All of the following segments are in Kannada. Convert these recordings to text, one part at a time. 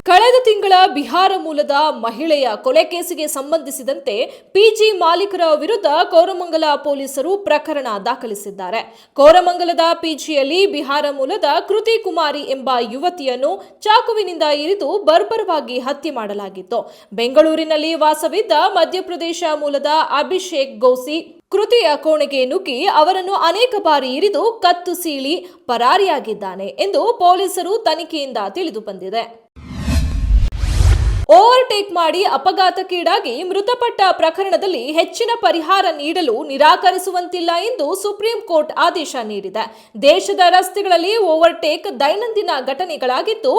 ಕಳೆದ ತಿಂಗಳ ಬಿಹಾರ ಮೂಲದ ಮಹಿಳೆಯ ಕೊಲೆ ಕೇಸಿಗೆ ಸಂಬಂಧಿಸಿದಂತೆ ಪಿಜಿ ಮಾಲೀಕರ ವಿರುದ್ಧ ಕೋರಮಂಗಲ ಪೊಲೀಸರು ಪ್ರಕರಣ ದಾಖಲಿಸಿದ್ದಾರೆ. ಕೋರಮಂಗಲದ ಪಿಜಿಯಲ್ಲಿ ಬಿಹಾರ ಮೂಲದ ಕೃತಿ ಕುಮಾರಿ ಎಂಬ ಯುವತಿಯನ್ನು ಚಾಕುವಿನಿಂದ ಇರಿದು ಬರ್ಬರವಾಗಿ ಹತ್ಯೆ ಮಾಡಲಾಗಿತ್ತು. ಬೆಂಗಳೂರಿನಲ್ಲಿ ವಾಸವಿದ್ದ ಮಧ್ಯಪ್ರದೇಶ ಮೂಲದ ಅಭಿಷೇಕ್ ಗೌಸಿ ಕೃತಿಯ ಕೋಣೆಗೆ ನುಗ್ಗಿ ಅವರನ್ನು ಅನೇಕ ಬಾರಿ ಇರಿದು ಕತ್ತು ಸೀಳಿ ಪರಾರಿಯಾಗಿದ್ದಾನೆ ಎಂದು ಪೊಲೀಸರು ತನಿಖೆಯಿಂದ ತಿಳಿದು ಬಂದಿದೆ. ಓವರ್ಟೇಕ್ ಮಾಡಿ ಅಪಘಾತಕ್ಕೀಡಾಗಿ ಮೃತಪಟ್ಟ ಪ್ರಕರಣದಲ್ಲಿ ಹೆಚ್ಚಿನ ಪರಿಹಾರ ನೀಡಲು ನಿರಾಕರಿಸುವಂತಿಲ್ಲ ಎಂದು ಸುಪ್ರೀಂ ಕೋರ್ಟ್ ಆದೇಶ ನೀಡಿದೆ. ದೇಶದ ರಸ್ತೆಗಳಲ್ಲಿ ಓವರ್ಟೇಕ್ ದೈನಂದಿನ ಘಟನೆಗಳಾಗಿದ್ದು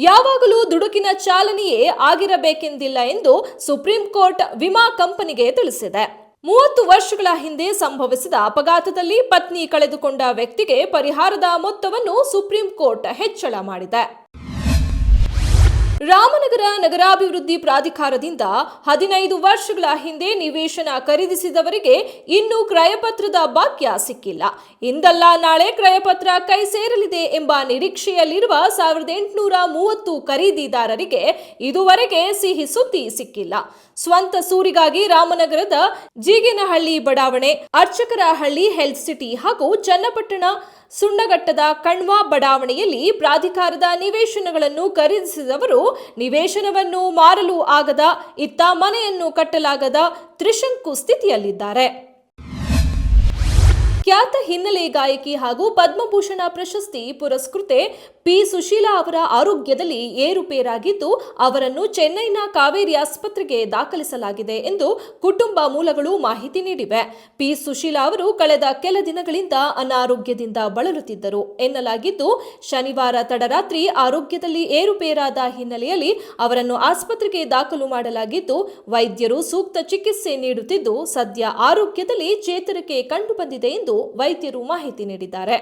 ಯಾವಾಗಲೂ ದುಡುಕಿನ ಚಾಲನೆಯೇ ಆಗಿರಬೇಕೆಂದಿಲ್ಲ ಎಂದು ಸುಪ್ರೀಂ ಕೋರ್ಟ್ ವಿಮಾ ಕಂಪನಿಗೆ ತಿಳಿಸಿದೆ. 30 ವರ್ಷಗಳ ಹಿಂದೆ ಸಂಭವಿಸಿದ ಅಪಘಾತದಲ್ಲಿ ಪತ್ನಿ ಕಳೆದುಕೊಂಡ ವ್ಯಕ್ತಿಗೆ ಪರಿಹಾರದ ಮೊತ್ತವನ್ನು ಸುಪ್ರೀಂ ಕೋರ್ಟ್ ಹೆಚ್ಚಳ ಮಾಡಿದೆ. ರಾಮನಗರ ನಗರಾಭಿವೃದ್ಧಿ ಪ್ರಾಧಿಕಾರದಿಂದ 15 ವರ್ಷಗಳ ಹಿಂದೆ ನಿವೇಶನ ಖರೀದಿಸಿದವರಿಗೆ ಇನ್ನೂ ಕ್ರಯಪತ್ರದ ಬಾಕ್ಯ ಸಿಕ್ಕಿಲ್ಲ. ಇಂದಲ್ಲ ನಾಳೆ ಕ್ರಯಪತ್ರ ಕೈ ಸೇರಲಿದೆ ಎಂಬ ನಿರೀಕ್ಷೆಯಲ್ಲಿರುವ 1830 ಖರೀದಿದಾರರಿಗೆ ಇದುವರೆಗೆ ಸಿಹಿ ಸುದ್ದಿ ಸಿಕ್ಕಿಲ್ಲ. ಸ್ವಂತ ಸೂರಿಗಾಗಿ ರಾಮನಗರದ ಜೀಗೇನಹಳ್ಳಿ ಬಡಾವಣೆ, ಅರ್ಚಕರಹಳ್ಳಿ ಹೆಲ್ತ್ ಸಿಟಿ ಹಾಗೂ ಚನ್ನಪಟ್ಟಣ ಸುಣ್ಣಘಟ್ಟದ ಕಣ್ವಾ ಬಡಾವಣೆಯಲ್ಲಿ ಪ್ರಾಧಿಕಾರದ ನಿವೇಶನಗಳನ್ನು ಖರೀದಿಸಿದವರು ನಿವೇಶನವನ್ನು ಮಾರಲು ಆಗದ, ಇತ್ತ ಮನೆಯನ್ನು ಕಟ್ಟಲಾಗದ ತ್ರಿಶಂಕು ಸ್ಥಿತಿಯಲ್ಲಿದ್ದಾರೆ. ಖ್ಯಾತ ಹಿನ್ನೆಲೆ ಗಾಯಕಿ ಹಾಗೂ ಪದ್ಮಭೂಷಣ ಪ್ರಶಸ್ತಿ ಪುರಸ್ಕೃತೆ ಪಿ. ಸುಶೀಲಾ ಅವರ ಆರೋಗ್ಯದಲ್ಲಿ ಏರುಪೇರಾಗಿದ್ದು ಅವರನ್ನು ಚೆನ್ನೈನ ಕಾವೇರಿ ಆಸ್ಪತ್ರೆಗೆ ದಾಖಲಿಸಲಾಗಿದೆ ಎಂದು ಕುಟುಂಬ ಮೂಲಗಳು ಮಾಹಿತಿ ನೀಡಿವೆ. ಪಿ. ಸುಶೀಲಾ ಅವರು ಕಳೆದ ಕೆಲ ದಿನಗಳಿಂದ ಅನಾರೋಗ್ಯದಿಂದ ಬಳಲುತ್ತಿದ್ದರು ಎನ್ನಲಾಗಿದ್ದು, ಶನಿವಾರ ತಡರಾತ್ರಿ ಆರೋಗ್ಯದಲ್ಲಿ ಏರುಪೇರಾದ ಹಿನ್ನೆಲೆಯಲ್ಲಿ ಅವರನ್ನು ಆಸ್ಪತ್ರೆಗೆ ದಾಖಲು ಮಾಡಲಾಗಿದ್ದು ವೈದ್ಯರು ಸೂಕ್ತ ಚಿಕಿತ್ಸೆ ನೀಡುತ್ತಿದ್ದು ಸದ್ಯ ಆರೋಗ್ಯದಲ್ಲಿ ಚೇತರಿಕೆ ಕಂಡುಬಂದಿದೆ ಎಂದು ವೈದ್ಯರು ಮಾಹಿತಿ ನೀಡಿದ್ದಾರೆ.